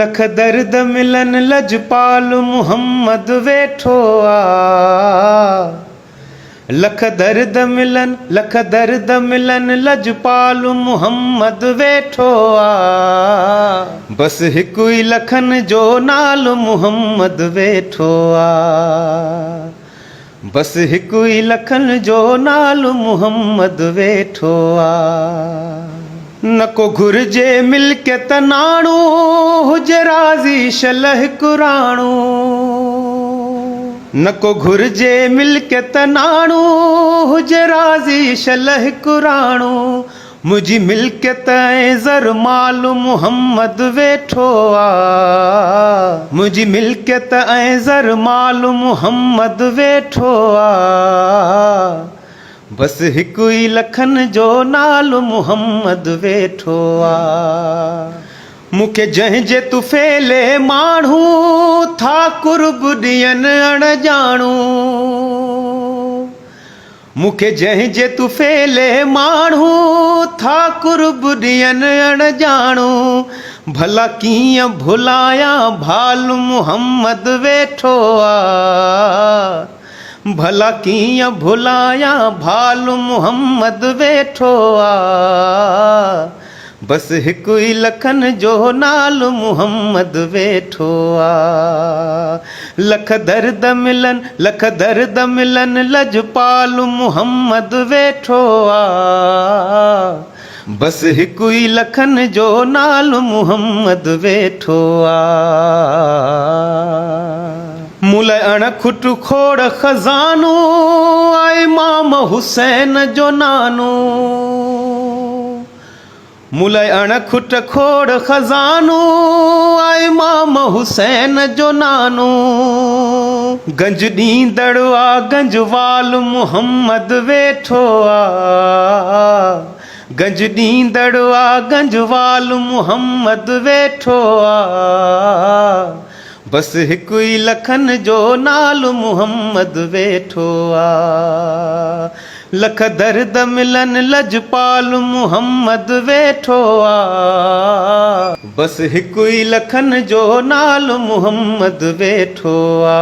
लख दर्द मिलन लजपाल मुहम्मद वेठो आ। लख दर्द मिलन लजपाल मुहम्मद वेठो आ। बस हिकु ई लखन जो नालो मुहम्मद वेठो आ। बस हिकु ई लखन जो नालो मुहम्मद वेठो आ। न को घुर्जे मिल्कियत नाणो हुजे राज़ी शलह कुराणो। न को घुर्जे मिल्कियत नाणो हुजे राज़ी शलह कुराणो। मुझी मिल्कियत ऐं ज़र माल मुहम्मद वेठो आ। मुझी मिल्कियत ऐं ज़र माल मुहम्मद वेठो आ। बस हिकु ई लखन जो नालो मुहम्मद वेठो आ। मूंखे जंहिंजे तुफ़ेले माण्हू था कुर्ब ॾियनि अणॼाणू। मूंखे जंहिंजे तुफ़ेले माण्हू था कुर्ब ॾियनि अणॼाणू। भला कीअं भुलायां भाल मुहम्मद वेठो आ। भला कीअं भुलायां भाल मुहम्मद वेठो आ। बस हिकु ई लखन जो नालो मुहम्मद वेठो आ। लख दर्द मिलन लजपाल मुहम्मद वेठो आ। बस हिकु ई लखन जो नालो मुहम्मद वेठो आ। मुले अणखुट खोड़ खजानो आ इमाम हुसैन जो नानो। मुले अणखुट खोड़ खजानो आ इमाम हुसैन जो नानो। गंज ॾींदड़ आ गंजवाल मुहम्मद वेठो आ। गंज ॾींदड़ आ गंजवाल मुहम्मद वेठो आ। बस हिकु ई लखन जो नालो मुहम्मद वेठो आ। लख दर्द मिलन लजपाल मुहम्मद वेठो आ। बस हिकु ई लखन जो नालो मुहम्मद वेठो आ।